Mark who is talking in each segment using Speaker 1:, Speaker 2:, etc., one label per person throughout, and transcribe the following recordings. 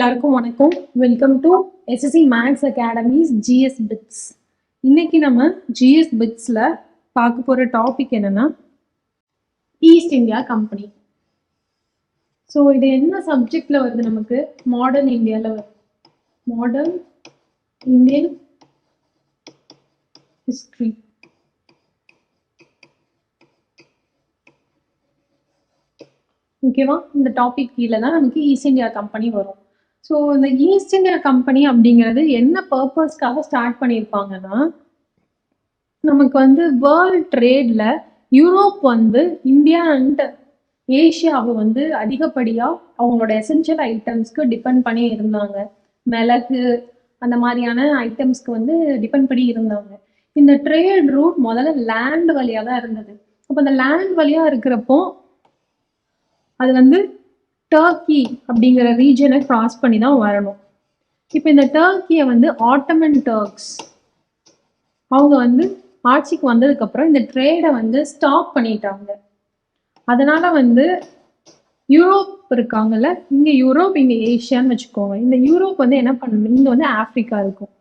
Speaker 1: எல்லாருக்கும் வணக்கம். Welcome to SSC maths academy's GS bits. இன்னைக்கு நம்ம ஜிஎஸ் பிட்ஸ்ல பார்க்க போற டாபிக் என்னன்னா ஈஸ்ட் இந்தியா கம்பெனி. ஸோ இது என்ன சப்ஜெக்ட்ல வருது? நமக்கு மாடர்ன் இந்தியாவில் வருது. Modern Indian history. ஓகேவா? இந்த டாபிக் கீழே தான் நமக்கு ஈஸ்ட் இந்தியா கம்பெனி வரும். ஸோ இந்த ஈஸ்ட் இந்தியா கம்பெனி அப்படிங்கிறது என்ன பர்பஸ்க்காக ஸ்டார்ட் பண்ணியிருப்பாங்கன்னா, நமக்கு வேர்ல்ட் ட்ரேட்ல யூரோப் இந்தியா அண்ட் ஏஷியாவை அதிகப்படியாக அவங்களோட எசென்ஷியல் ஐட்டம்ஸ்க்கு டிபெண்ட் பண்ணி இருந்தாங்க. மிளகு அந்த மாதிரியான ஐட்டம்ஸ்க்கு டிபெண்ட் பண்ணி இருந்தாங்க. இந்த ட்ரேட் ரூட் முதல்ல லேண்ட் வழியாக தான் இருந்தது. அப்போ அந்த லேண்ட் வழியாக இருக்கிறப்போ அது டர்க்கி அப்படிங்கிற ரீஜனை கிராஸ் பண்ணி தான் வரணும். இப்போ இந்த டர்க்கியை ஆட்டமன் டர்க்ஸ் அவங்க ஆட்சிக்கு வந்ததுக்கப்புறம் இந்த ட்ரேடை ஸ்டாப் பண்ணிட்டாங்க. அதனால யூரோப் இருக்காங்கல்ல, இங்கே யூரோப் இங்கே ஏஷியான்னு வச்சுக்கோங்க. இந்த யூரோப் என்ன பண்ணணும், இங்கே ஆப்பிரிக்கா இருக்கும்.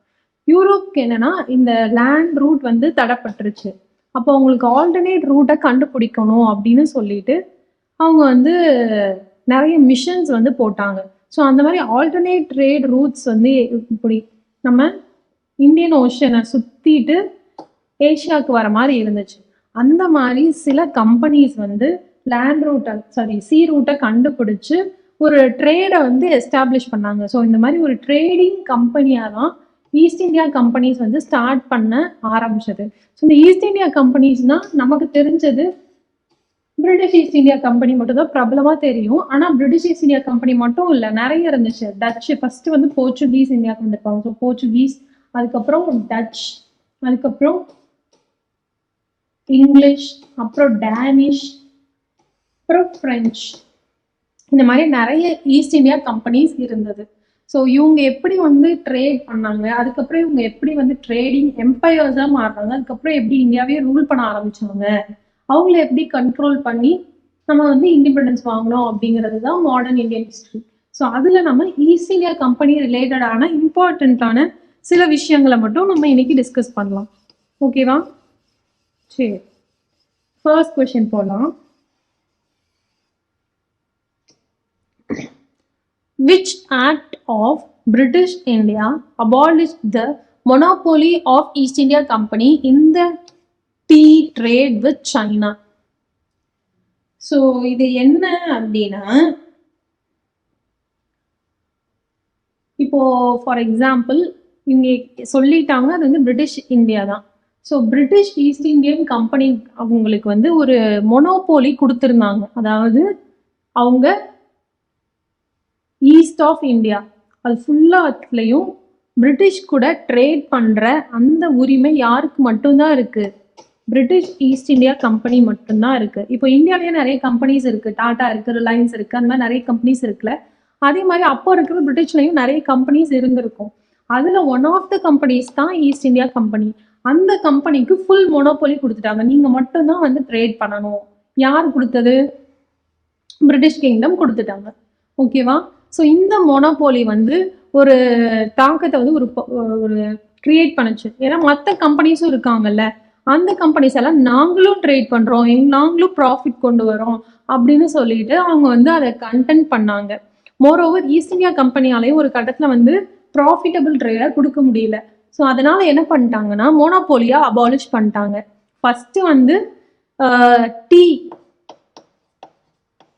Speaker 1: யூரோப்க்கு என்னன்னா இந்த லேண்ட் ரூட் தடைப்பட்டுருச்சு. அப்போ அவங்களுக்கு ஆல்டர்னேட் ரூட்டை கண்டுபிடிக்கணும் அப்படின்னு சொல்லிட்டு அவங்க நிறைய மிஷன்ஸ் போட்டாங்க. ஸோ அந்த மாதிரி ஆல்டர்னேட் ட்ரேட் ரூட்ஸ் இப்படி நம்ம இந்தியன் ஓஷனை சுற்றிட்டு ஏஷியாவுக்கு வர மாதிரி இருந்துச்சு. அந்த மாதிரி சில கம்பெனிஸ் லேண்ட் ரூட்டை சி ரூட்டை கண்டுபிடிச்சு ஒரு ட்ரேடை எஸ்டாப்ளிஷ் பண்ணாங்க. ஸோ இந்த மாதிரி ஒரு ட்ரேடிங் கம்பெனியாக தான் ஈஸ்ட் இந்தியா கம்பெனிஸ் ஸ்டார்ட் பண்ண ஆரம்பிச்சது. ஸோ இந்த ஈஸ்ட் இந்தியா கம்பெனிஸ்னால் நமக்கு தெரிஞ்சது பிரிட்டிஷ் ஈஸ்ட் இந்தியா கம்பெனி மட்டும் தான் பிரபலமாக தெரியும். ஆனால் பிரிட்டிஷ் ஈஸ்ட் இந்தியா கம்பெனி மட்டும் இல்லை, நிறைய இருந்துச்சு. டச்சு ஃபர்ஸ்ட் போர்ச்சுகீஸ் இந்தியாவுக்கு வந்திருப்பாங்க. ஸோ போர்ச்சுகீஸ், அதுக்கப்புறம் டச், அதுக்கப்புறம் இங்கிலீஷ், அப்புறம் டேனிஷ், அப்புறம் ஃப்ரெஞ்ச். இந்த மாதிரி நிறைய ஈஸ்ட் இந்தியா கம்பெனிஸ் இருந்தது. ஸோ இவங்க எப்படி ட்ரேட் பண்ணாங்க, அதுக்கப்புறம் இவங்க எப்படி ட்ரேடிங் எம்பையர்ஸாக மாறினாங்க, அதுக்கப்புறம் எப்படி இந்தியாவே ரூல் பண்ண ஆரம்பிச்சாங்க, அவங்கள எப்படி கண்ட்ரோல் பண்ணி நம்ம இண்டிபெண்டன்ஸ் வாங்கணும் அப்படிங்கிறது தான் மாடர்ன் இந்தியன் ஹிஸ்ட்ரி. ஸோ அதில் நம்ம ஈஸ்ட் இந்தியா கம்பெனி ரிலேட்டடான இம்பார்ட்டண்ட்டான சில விஷயங்களை மட்டும் நம்ம இன்னைக்கு டிஸ்கஸ் பண்ணலாம். ஓகேவா? சரி, ஃபர்ஸ்ட் கொஸ்டின் போகலாம். Which act of British India abolished the monopoly of East India Company in the tea trade with China? So இது என்ன அப்படின்னா, இப்போ ஃபார் எக்ஸாம்பிள் இங்கே சொல்லிட்டாங்க அது பிரிட்டிஷ் இந்தியா தான். So British East Indian company அவங்களுக்கு ஒரு மொனோபோலி கொடுத்துருந்தாங்க. அதாவது அவங்க ஈஸ்ட் ஆஃப் இந்தியா அது ஃபுல்லாத்துலேயும் பிரிட்டிஷ் கூட ட்ரேட் பண்ணுற அந்த உரிமை யாருக்கு மட்டும்தான் இருக்குது? பிரிட்டிஷ் ஈஸ்ட் இந்தியா கம்பெனி மட்டும்தான் இருக்குது. இப்போ இந்தியாவிலேயே நிறைய கம்பெனிஸ் இருக்குது, டாடா இருக்குது, ரிலையன்ஸ் இருக்குது, அந்த மாதிரி நிறைய கம்பெனிஸ் இருக்குல்ல. அதே மாதிரி அப்போ இருக்கிற பிரிட்டிஷ்லையும் நிறைய கம்பெனிஸ் இருந்திருக்கும். அதில் ஒன் ஆஃப் த கம்பெனிஸ் தான் ஈஸ்ட் இந்தியா கம்பெனி. அந்த கம்பெனிக்கு ஃபுல் மொனோபோலி கொடுத்துட்டாங்க. நீங்கள் மட்டும்தான் ட்ரேட் பண்ணணும். யார் கொடுத்தது? பிரிட்டிஷ் கிங்டம் கொடுத்துட்டாங்க. ஓகேவா? ஸோ இந்த மொனோபோலி ஒரு தாக்கத்தை ஒரு கிரியேட் பண்ணுச்சு. ஏன்னா மற்ற கம்பெனிஸும் இருக்காங்கல்ல, அந்த கம்பெனிஸ் எல்லாம் நாங்களும் ட்ரேட் பண்ணுறோம், நாங்களும் ப்ராஃபிட் கொண்டு வரோம் அப்படின்னு சொல்லிட்டு அவங்க அதை கண்டென்ட் பண்ணாங்க. மோரோவர் ஈஸ்ட் இந்தியா கம்பெனியாலேயும் ஒரு கட்டத்தில் ப்ராஃபிட்டபிள் ட்ரேடை கொடுக்க முடியல. ஸோ அதனால என்ன பண்ணிட்டாங்கன்னா மோனோபோலியா அபாலிஷ் பண்ணிட்டாங்க. ஃபர்ஸ்ட் டீ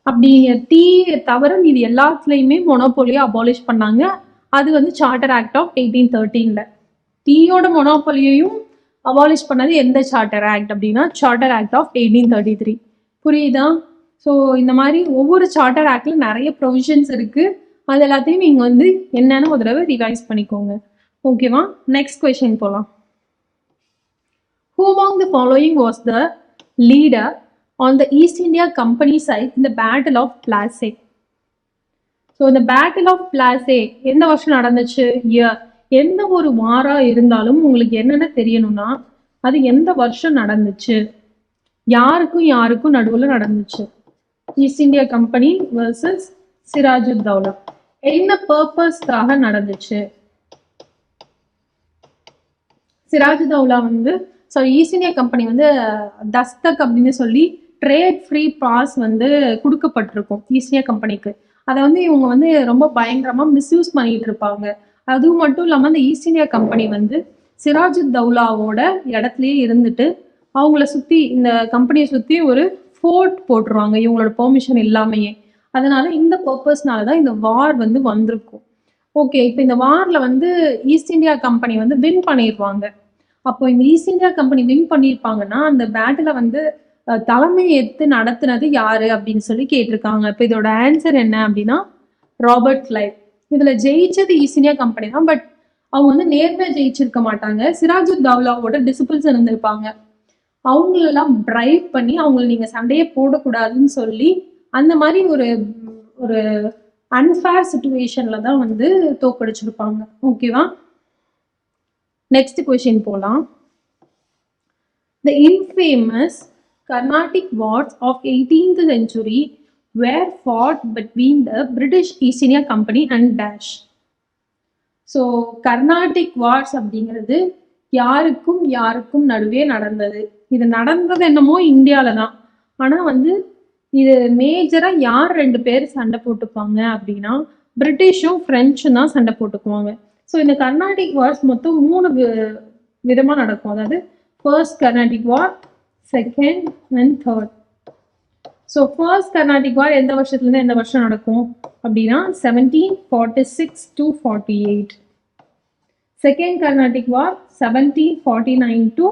Speaker 1: அப்படி டீ தவிர இது எல்லாத்துலேயுமே மொனோபோலியா அபாலிஷ் பண்ணாங்க. அது சார்ட்டர் ஆக்ட் ஆஃப் 1813. டீயோட மொனோபோலியையும் அபாலிஷ் பண்ணது எந்த சார்ட்டர் ஆக்ட் அப்படின்னா சார்ட்டர் ஆக்ட் ஆஃப் 1833. புரியுதா? ஸோ இந்த மாதிரி ஒவ்வொரு சார்ட்டர் ஆக்ட்ல நிறைய ப்ரொவிஷன்ஸ் இருக்கு. அது எல்லாத்தையும் நீங்க என்னன்னு ஒரு தடவை ரிவைஸ் பண்ணிக்கோங்க. ஓகேவா? நெக்ஸ்ட் கொஸ்டின் போகலாம். Who among the following was the leader on the East India Company side in the Battle of Plassey? So இந்த பேட்டில் ஆஃப் பிளாசே எந்த வருஷம் நடந்துச்சு? எந்த ஒரு வாரா இருந்தாலும் உங்களுக்கு என்னென்ன தெரியணும்னா அது எந்த வருஷம் நடந்துச்சு, யாருக்கும் யாருக்கும் நடுவில் நடந்துச்சு. East India company versus Sirajuddaulah என்ன பர்பஸ்க்காக நடந்துச்சு? சிராஜுதௌலா வந்து ஈஸ்ட் இந்தியா கம்பெனி வந்து தஸ்தக் அப்படின்னு சொல்லி ட்ரேட் ஃப்ரீ பாஸ் வந்து கொடுக்கப்பட்டிருக்கும் ஈஸ்ட் இந்தியா கம்பெனிக்கு. அதை வந்து இவங்க வந்து ரொம்ப பயங்கரமா மிஸ்யூஸ் பண்ணிட்டு இருப்பாங்க. அதுவும் மட்டும் இல்லாம அந்த ஈஸ்ட் இந்தியா கம்பெனி வந்து சிராஜுதௌலாவோட இடத்துலயே இருந்துட்டு அவங்கள சுத்தி இந்த கம்பெனியை சுத்தி ஒரு ஃபோர்ட் போட்டுருவாங்க இவங்களோட பெர்மிஷன் இல்லாமையே. அதனால இந்த பர்பஸ்னாலதான் இந்த வார் வந்து வந்திருக்கும். ஓகே, இப்போ இந்த வார்ல வந்து ஈஸ்ட் இந்தியா கம்பெனி வந்து வின் பண்ணிடுவாங்க. அப்போ இந்த ஈஸ்ட் இந்தியா கம்பெனி வின் பண்ணியிருப்பாங்கன்னா அந்த பேட்டில வந்து தலைமை ஏற்று நடத்துனது யாரு அப்படின்னு சொல்லி கேட்டிருக்காங்க. இப்போ இதோட ஆன்சர் என்ன அப்படின்னா ராபர்ட் கிளைவ். இதுல ஜெயிச்சது ஈஸ்ட் இந்தியா கம்பெனி தான். பட் அவங்க வந்து நேர்மையா ஜெயிச்சிருக்க மாட்டாங்க. சிராஜுத்தௌலாவோட டிசிபிள்ஸ் இருந்திருப்பாங்க. அவங்களெல்லாம் பிரைப் பண்ணி அவங்களை நீங்க சண்டையே போடக்கூடாதுன்னு சொல்லி அந்த மாதிரி ஒரு ஒரு அன்ஃபேர் சிச்சுவேஷன்ல தான் வந்து தோக்கடிச்சிருப்பாங்க. ஓகேவா? நெக்ஸ்ட் கொஸ்டின் போலாம். The infamous Carnatic Wars of 18th century were fought between the British East India Company and Dash. So Carnatic Wars அப்படிங்கிறது யாருக்கும் யாருக்கும் நடுவே நடந்தது. இது நடந்தது என்னமோ இந்தியாவில தான். ஆனா வந்து இது மேஜரா யார் 2 பேர் சண்டை போட்டுப்பாங்க அப்படின்னா பிரிட்டிஷும் பிரெஞ்சும் தான் சண்டை போட்டுக்குவாங்க. ஸோ இந்த கர்நாடிக் வார்ஸ் மொத்தம் 3 விதமா நடக்கும். அதாவது first Carnatic war, second and third. So first Carnatic war எந்த வருஷத்துலேருந்து எந்த வருஷம் நடக்கும் அப்படின்னா 1746 to 48. Second Carnatic war 1749 to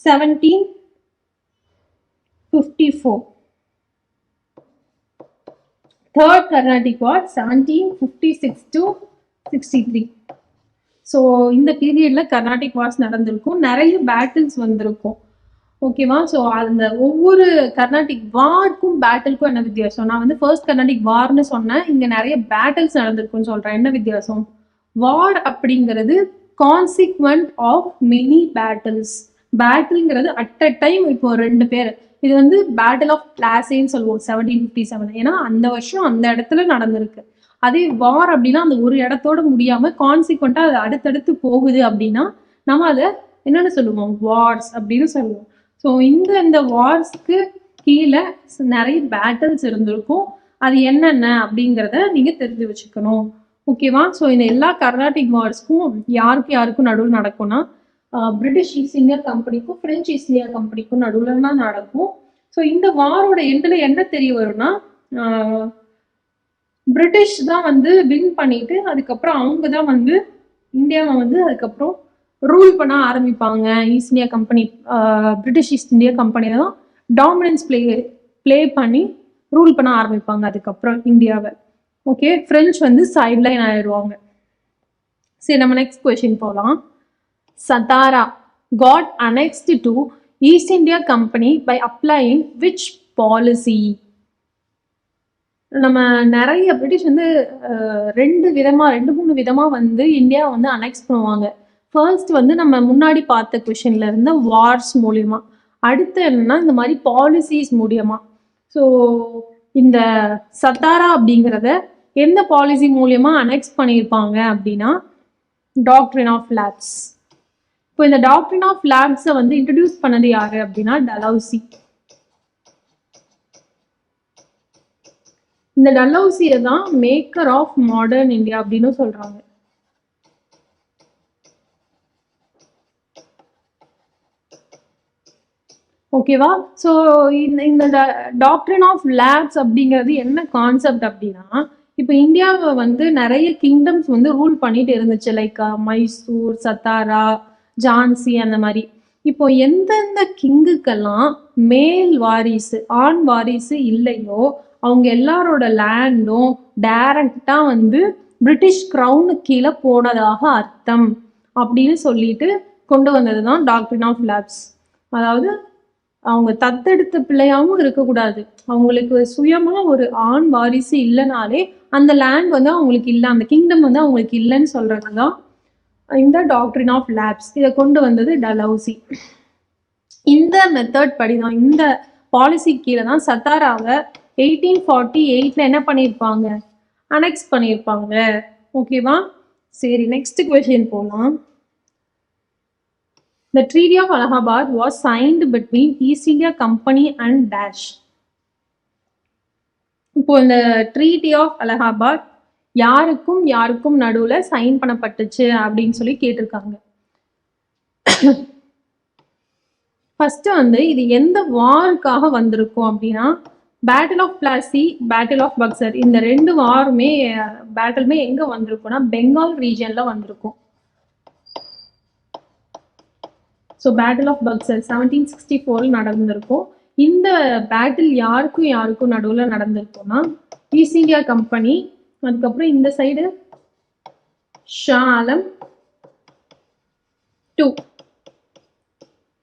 Speaker 1: 1754. Third Carnatic war 1756 to 63. So இந்த பீரியட்ல கர்நாடிக் வார்ஸ் நடந்திருக்கும். நிறைய பேட்டில்ஸ் வந்திருக்கும். ஓகேவா? ஸோ அந்த ஒவ்வொரு கர்நாடிக் வார்க்கும் பேட்டிலுக்கும் என்ன வித்தியாசம்? நான் வந்து ஃபர்ஸ்ட் கர்நாடிக் வார்னு சொன்னேன். இங்க நிறைய பேட்டில்ஸ் நடந்திருக்கும்னு சொல்றேன். என்ன வித்தியாசம்? வார் அப்படிங்கிறது கான்சிக்வென்ட் ஆஃப் மெனி பேட்டில்ஸ். பேட்டில்ங்கிறது அட் அ டைம் இப்போ 2 பேர். இது வந்து பேட்டில் ஆஃப் பிளாசேன்னு சொல்லுவோம் 1757. ஏன்னா அந்த வருஷம் அந்த இடத்துல நடந்திருக்கு. அதே வார் அப்படின்னா அந்த ஒரு இடத்தோட முடியாம கான்சிக்வெண்டா அது அடுத்தடுத்து போகுது அப்படின்னா நம்ம அதை என்னன்னு சொல்லுவோம்? வார்ஸ் அப்படின்னு சொல்லுவோம். ஸோ இந்த வார்ஸ்க்கு கீழே நிறைய பேட்டில்ஸ் இருந்திருக்கும். அது என்னென்ன அப்படிங்கிறத நீங்க தெரிஞ்சு வச்சுக்கணும். ஓகேவா? ஸோ இந்த எல்லா கர்நாடிக் வார்ஸ்க்கும் யாருக்கும் நடுவில் நடக்கும்னா பிரிட்டிஷ் ஈஸ்ட் இந்தியா கம்பெனிக்கும் பிரெஞ்சு ஈஸ்ட் இந்தியா கம்பெனிக்கும் நடுவில் தான் நடக்கும். ஸோ இந்த வாரோட எண்ட்ல என்ன தெரிய வரும்னா பிரிட்டிஷ் தான் வந்து வின் பண்ணிட்டு அதுக்கப்புறம் அவங்க தான் வந்து இந்தியாவை வந்து அதுக்கப்புறம் ரூல் பண்ண ஆரம்பிப்பாங்க. East India company, British East India company தான் டாமினன்ஸ் பிளே பண்ணி ரூல் பண்ண ஆரம்பிப்பாங்க அதுக்கப்புறம் இந்தியாவை. ஓகே, பிரெஞ்சு வந்து சைட் லைன் ஆயிடுவாங்க. சரி, நம்ம நெக்ஸ்ட் கொஸ்டின் போகலாம். Satara got annexed to East India Company by applying which policy? நம்ம நிறைய பிரிட்டிஷ் வந்து 2-3 விதமா வந்து இந்தியா வந்து அனெக்ஸ் பண்ணுவாங்க. ஃபர்ஸ்ட் வந்து நம்ம முன்னாடி பார்த்த கொஸ்டின்ல இருந்த வார்ஸ் மூலியமா, அடுத்து என்னன்னா இந்த மாதிரி பாலிசிஸ் மூலியமா. ஸோ இந்த சத்தாரா அப்படிங்கிறத எந்த பாலிசி மூலியமா அனெக்ஸ் பண்ணியிருப்பாங்க அப்படின்னா டாக்ட்ரின் ஆஃப் லேப்ஸ். இப்போ இந்த டாக்ட்ரின் ஆஃப் லேப்ஸை வந்து இன்ட்ரடியூஸ் பண்ணது யாரு அப்படின்னா டலௌசி. இந்த டலௌசியை தான் மேக்கர் ஆஃப் மாடர்ன் இந்தியா அப்படின்னு சொல்றாங்க. ஓகேவா? ஸோ இந்த டாக்ட்ரின் ஆஃப் லேப்ஸ் அப்படிங்கிறது என்ன கான்செப்ட் அப்படின்னா, இப்போ இந்தியாவை வந்து நிறைய கிங்டம்ஸ் வந்து ரூல் பண்ணிட்டு இருந்துச்சு. லைக் மைசூர், சத்தாரா, ஜான்சி அந்த மாதிரி. இப்போ எந்தெந்த கிங்குக்கெல்லாம் மேல் வாரிசு, ஆண் வாரிசு இல்லையோ அவங்க எல்லாரோட லேண்டும் டைரக்டா வந்து பிரிட்டிஷ் கிரவுனுக்கு கீழே போனதாக அர்த்தம் அப்படின்னு சொல்லிட்டு கொண்டு வந்ததுதான் டாக்ட்ரின் ஆஃப் லேப்ஸ். அதாவது அவங்க தத்தெடுத்த பிள்ளையாவும் இருக்கக்கூடாது, அவங்களுக்கு சுயமா ஒரு ஆண் வாரிசு இல்லைனாலே அந்த லேண்ட் வந்து அவங்களுக்கு இல்லை, அந்த கிங்டம் வந்து அவங்களுக்கு இல்லைன்னு சொல்றதுதான் இந்த டாக்ட்ரின் ஆஃப் லேப்ஸ். இதை கொண்டு வந்தது டலௌசி. இந்த மெத்தட் படிதான், இந்த பாலிசி கீழே தான் சத்தாராவை 1848 என்ன பண்ணியிருப்பாங்க, அனெக்ஸ் பண்ணியிருப்பாங்க. ஓகேவா? சரி, நெக்ஸ்ட் கொஸ்டின் போகலாம். The Treaty of Allahabad was signed between East India Company and Dash. இப்போ இந்த ட்ரீட்டி ஆஃப் அலகாபாத் யாருக்கும் நடுவுல சைன் பண்ணப்பட்டுச்சு அப்படின்னு சொல்லி கேட்டிருக்காங்க. ஃபர்ஸ்ட் வந்து இது எந்த வாருக்காக வந்திருக்கும் அப்படின்னா, battle of Plassey, battle of Buxar, இந்த 2 வாருமே பேட்டிலுமே எங்க வந்திருக்கும்னா பெங்கால் ரீஜன்ல வந்திருக்கும். ஸோ பேட்டில் ஆஃப் பக்சர் 1764 நடந்திருக்கும். இந்த பேட்டில் யாருக்கும் நடுவில் நடந்திருக்கும்னா ஈஸ்ட் இந்தியா கம்பெனி, அதுக்கப்புறம் இந்த சைடு ஷா ஆலம் 2.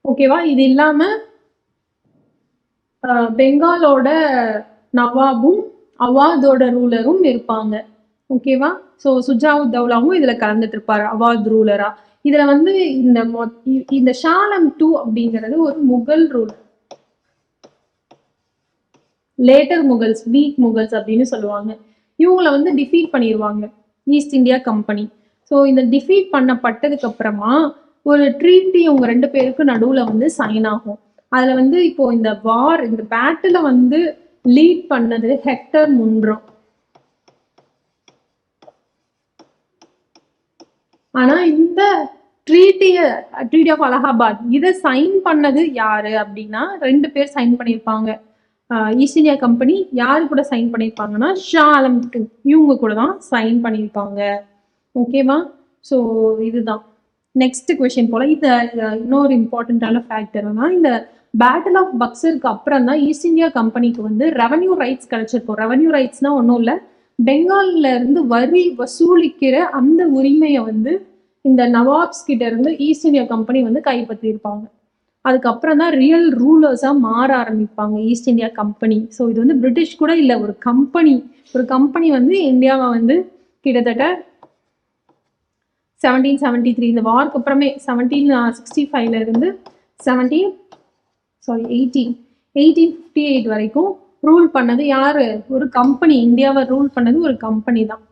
Speaker 1: ஓகேவா? இது இல்லாம பெங்காலோட நவாபும் அவாதோட ரூலரும் இருப்பாங்க. ஓகேவா? ஸோ சுஜாவுத் தௌலாவும் இதுல கலந்துட்டு இருப்பாரு அவாத் ரூலரா. இதுல வந்து இந்த ஷா ஆலம் 2 அப்படிங்கிறது ஒரு Mughal ruler. Later Mughals, week Mughals அப்படின்னு சொல்லுவாங்க. இவங்களை வந்து டிஃபீட் பண்ணிடுவாங்க ஈஸ்ட் இந்தியா கம்பெனி. ஸோ இந்த டிஃபீட் பண்ணப்பட்டதுக்கு அப்புறமா ஒரு ட்ரீட்டி இவங்க 2 பேருக்கு நடுவுல வந்து சைன் ஆகும். அதுல வந்து இப்போ இந்த வார், இந்த பேட்டில வந்து லீட் பண்ணது ஹெக்டர் முன்ரோ. ஆனா இந்த ட்ரீட்டி ஆஃப் அலகாபாத் இதை சைன் பண்ணது யாரு அப்படின்னா 2 பேர் சைன் பண்ணியிருப்பாங்க. ஈஸ்ட் இந்தியா கம்பெனி யாரு கூட சைன் பண்ணியிருப்பாங்கன்னா ஷா ஆலம் 2 இவங்க கூட தான் சைன் பண்ணியிருப்பாங்க. ஓகேவா? ஸோ இதுதான் நெக்ஸ்ட் கொஸ்டின் போல. இது இன்னொரு இம்பார்ட்டன்டான ஃபேக்டர்னா, இந்த பேட்டில் ஆஃப் பக்சருக்கு அப்புறம் தான் ஈஸ்ட் இந்தியா கம்பெனிக்கு வந்து ரெவன்யூ ரைட்ஸ் கிடைச்சிருக்கும். ரெவன்யூ ரைட்ஸ்னா ஒன்றும் இல்லை, பெங்கால்ல இருந்து வரி வசூலிக்கிற அந்த உரிமையை வந்து இந்த நவாப்ஸ் கிட்ட இருந்து ஈஸ்ட் இந்தியா கம்பெனி வந்து கைப்பற்றியிருப்பாங்க. அதுக்கப்புறம் தான் ரியல் ரூலர்ஸா மாற ஆரம்பிப்பாங்க ஈஸ்ட் இந்தியா கம்பெனி. ஸோ இது வந்து பிரிட்டிஷ் கூட இல்லை, ஒரு கம்பெனி வந்து இந்தியாவை வந்து கிட்டத்தட்ட 1773 இந்த வார்க்கு அப்புறமே 1765 இருந்து 1858 வரைக்கும் ரூல் பண்ணது யாரு? ஒரு கம்பெனி. இந்தியாவை ரூல் பண்ணது ஒரு கம்பெனி தான்.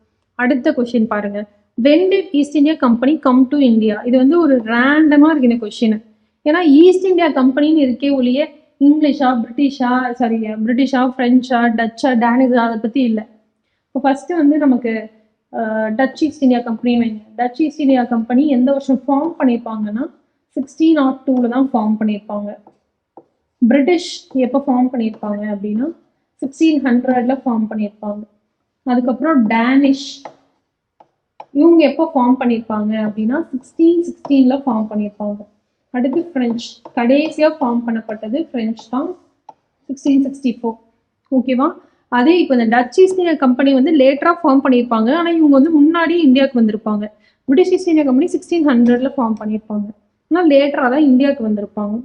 Speaker 1: அடுத்த கொஸ்டின் பாருங்க. when did East India Company come to India? இது வந்து ஒரு ரேண்டமா இருக்கு இந்த கொஸ்டின். ஏன்னா ஈஸ்ட் இந்தியா கம்பெனின்னு இருக்கே ஒழிய இங்கிலீஷா, பிரிட்டிஷா, பிரெஞ்சா, டச்சா, டேனிஷா அதை பத்தி இல்லை. இப்போ ஃபர்ஸ்ட் வந்து நமக்கு டச் ஈஸ்ட் இந்தியா கம்பெனி வைங்க. டச் ஈஸ்ட் இந்தியா கம்பெனி எந்த வருஷம் ஃபார்ம் பண்ணியிருப்பாங்கன்னா 1602 தான் ஃபார்ம் பண்ணியிருப்பாங்க. பிரிட்டிஷ் எப்போ ஃபார்ம் பண்ணியிருப்பாங்க அப்படின்னா 1600 ஃபார்ம் பண்ணியிருப்பாங்க. அதுக்கப்புறம் டேனிஷ் இவங்க எப்போ ஃபார்ம் பண்ணியிருப்பாங்க அப்படின்னா 1616 ஃபார்ம் பண்ணியிருப்பாங்க. அடுத்து பிரெஞ்சு, கடைசியாக ஃபார்ம் பண்ணப்பட்டது பிரெஞ்சு தான் 1664. ஓகேவா? அதே இப்போ இந்த டச் ஈஸ்ட் இந்தியா கம்பெனி வந்து லேட்டரா ஃபார்ம் பண்ணியிருப்பாங்க. ஆனால் இவங்க வந்து முன்னாடி இந்தியாவுக்கு வந்திருப்பாங்க. British East India company 1600 form பண்ணியிருப்பாங்க, ஆனால் லேட்டரா தான் இந்தியாவுக்கு வந்திருப்பாங்க.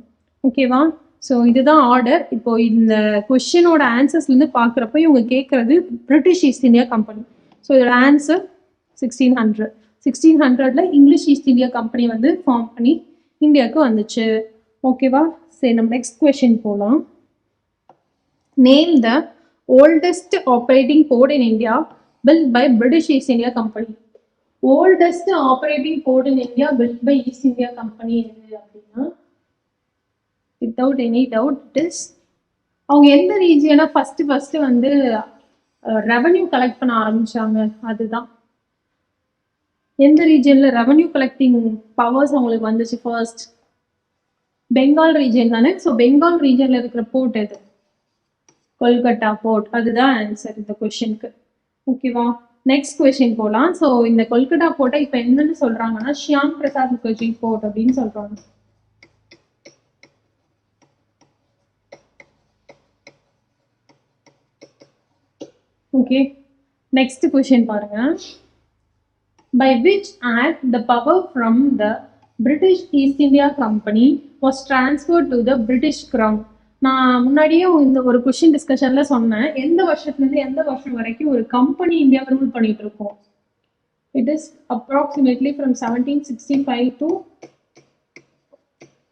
Speaker 1: ஓகேவா? ஸோ இதுதான் ஆர்டர். இப்போ இந்த கொஸ்டினோட ஆன்சர்ஸ்லேருந்து பார்க்குறப்ப இவங்க கேட்கறது British East India company. So இதோட answer 1600 English East India company வந்து ஃபார்ம் பண்ணி இந்தியாவுக்கு வந்துச்சு. ஓகேவா? சரி, நம்ம நெக்ஸ்ட் கொஸ்டின் போகலாம். Name the oldest operating port in India built by British East India Company. Oldest operating port in India built by East India Company எது அப்படின்னா, without any doubt it is, அவங்க எந்த ரீஜியனை ஃபர்ஸ்ட் வந்து revenue collect பண்ண ஆரம்பிச்சாங்க, அதுதான். எந்த ரீஜியன்ல ரெவன்யூ கலெக்டிங் பவர்ஸ் அவங்களுக்கு வந்துச்சு ஃபர்ஸ்ட்? பெங்கால் ரீஜன் தானே. ஸோ பெங்கால் ரீஜன்ல இருக்கிற போர்ட் எது? கொல்கட்டா போர்ட். அதுதான் ஆன்சர் இந்த கொஸ்டினுக்கு. ஓகேவா? நெக்ஸ்ட் கொஸ்டின் போகலாம். ஸோ இந்த கொல்கட்டா போர்ட்டை இப்போ என்னன்னு சொல்றாங்கன்னா ஷியாம் பிரசாத் முகர்ஜி போர்ட் அப்படின்னு சொல்றாங்க. ஓகே, நெக்ஸ்ட் கொஸ்டின் பாருங்க. By which act the power from the British East India Company was transferred to the British Crown? நான் முன்னாடியே இந்த ஒரு கொஸ்டின் டிஸ்கஷன்ல சொன்னேன், எந்த வருஷத்துலேருந்து எந்த வருஷம் வரைக்கும் ஒரு கம்பெனி இந்தியாவை ரூல் பண்ணிட்டு இருக்கோம். It is approximately from 1765 to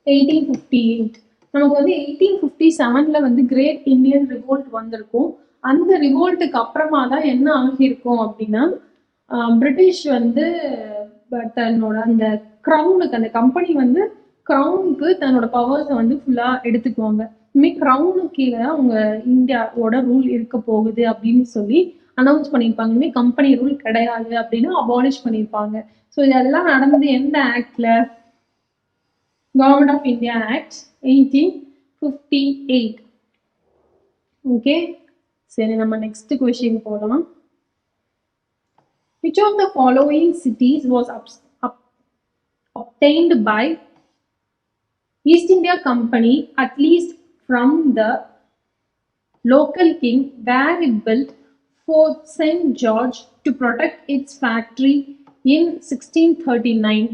Speaker 1: 1858. நமக்கு வந்து 1857 வந்து கிரேட் இந்தியன் ரிவோல்ட் வந்திருக்கும். அந்த ரிவோல்ட்டுக்கு அப்புறமா தான் என்ன ஆகியிருக்கும் அப்படின்னா பிரிட்டிஷ் வந்து தன்னோட அந்த க்ரௌனுக்கு, அந்த கம்பெனி வந்து க்ரௌனுக்கு தன்னோட பவர்ஸை வந்து ஃபுல்லா எடுத்துக்குவாங்க. இனிமேல் க்ரௌனுக்கு கீழே அவங்க இந்தியாவோட ரூல் இருக்க போகுது அப்படின்னு சொல்லி அனௌன்ஸ் பண்ணியிருப்பாங்க. இனிமேல் கம்பெனி ரூல் கிடையாது அப்படின்னு அபாலிஷ் பண்ணியிருப்பாங்க. ஸோ இதெல்லாம் நடந்தது எந்த ஆக்ட்ல? Government of India act 1858. Okay, சரி நம்ம நெக்ஸ்ட் கொஸ்டின் போகலாம். Which of the following cities was obtained by East India Company, at least from the local king, where it built Fort St. George to protect its factory in 1639?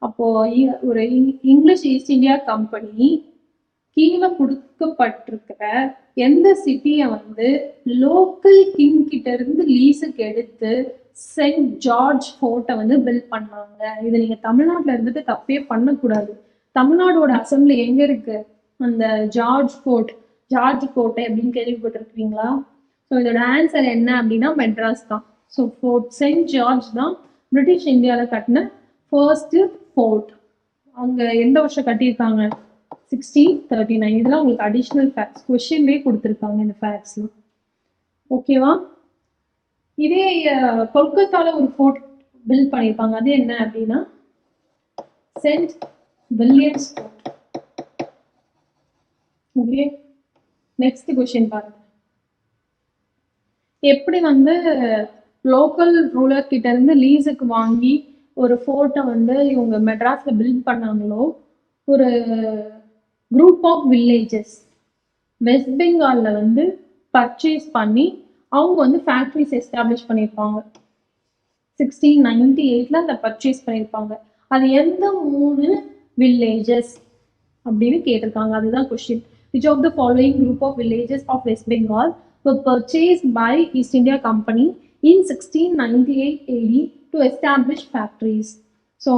Speaker 1: அப்போ ஒரு English East India company கீழே கொடுக்கப்பட்டிருக்கிற எந்த சிட்டியை வந்து local king கிட்ட இருந்து லீஸுக்கு எடுத்து சென்ட் ஜார்ஜ் ஃபோர்ட்டை வந்து பில்ட் பண்ணாங்க. இது நீங்க தமிழ்நாட்டில் இருந்துட்டு தப்பே பண்ணக்கூடாது. தமிழ்நாடோட அசம்பிளி எங்க இருக்கு? அந்த ஜார்ஜ் கோட்டை அப்படின்னு கேள்விப்பட்டிருக்கீங்களா? ஸோ இதோட ஆன்சர் என்ன அப்படின்னா மெட்ராஸ் தான். ஸோ ஃபோர்ட் சென்ட் ஜார்ஜ் தான் பிரிட்டிஷ் இந்தியாவில் கட்டின ஃபர்ஸ்ட் ஃபோர்ட். அவங்க எந்த வருஷம் கட்டியிருக்காங்க? 1639. இதெல்லாம் உங்களுக்கு அடிஷ்னல் ஃபேக்ட்ஸ் கொஸ்டின்லேயே கொடுத்துருக்காங்க இந்த ஃபேக்ட்ஸ்லாம். ஓகேவா? இதே கொல்கத்தால ஒரு ஃபோர்ட் பில்ட் பண்ணியிருப்பாங்க. அது என்ன அப்படின்னா Saint Williams fort. Okay, next question பாருங்க. எப்படி வந்து லோக்கல் ரூலர் கிட்ட இருந்து லீஸுக்கு வாங்கி ஒரு ஃபோர்ட்டை வந்து இவங்க மெட்ராஸ்ல பில்ட் பண்ணாங்களோ, ஒரு குரூப் ஆஃப் வில்லேஜஸ் வெஸ்ட் பெங்கால்ல வந்து பர்ச்சேஸ் பண்ணி அவங்க வந்து ஃபேக்ட்ரிஸ் எஸ்டாப்ளிஷ் பண்ணியிருப்பாங்க. 1698ல அந்த பர்ச்சேஸ் பண்ணியிருப்பாங்க. அது எந்த 3 வில்லேஜஸ் அப்படின்னு கேட்டிருக்காங்க. அதுதான் question. Which of the following group of villages of West Bengal were purchased by East India Company in 1698 AD to establish factories? So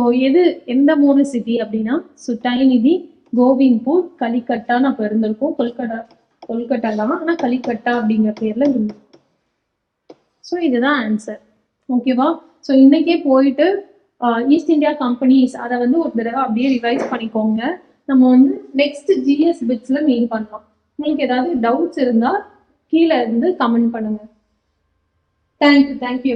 Speaker 1: எந்த 3 சிட்டி அப்படின்னா சுட்டைநிதி, கோவிந்த்பூர், கலிக்கட்டான்னு அப்போ இருந்திருக்கும். கொல்கட்டா தான், ஆனால் கலிக்கட்டா அப்படிங்கிற பேர்ல இருந்து. ஸோ இதுதான் ஆன்சர். ஓகேவா? ஸோ இன்னைக்கே போயிட்டு ஈஸ்ட் இந்தியா கம்பெனிஸ் அதை வந்து ஒரு தடவை அப்படியே ரிவைஸ் பண்ணிக்கோங்க. நம்ம வந்து நெக்ஸ்ட் ஜிஎஸ் பிட்ஸ்ல மீட் பண்ணலாம். உங்களுக்கு ஏதாவது டவுட்ஸ் இருந்தால் கீழே இருந்து கமெண்ட் பண்ணுங்க. தேங்க்யூ.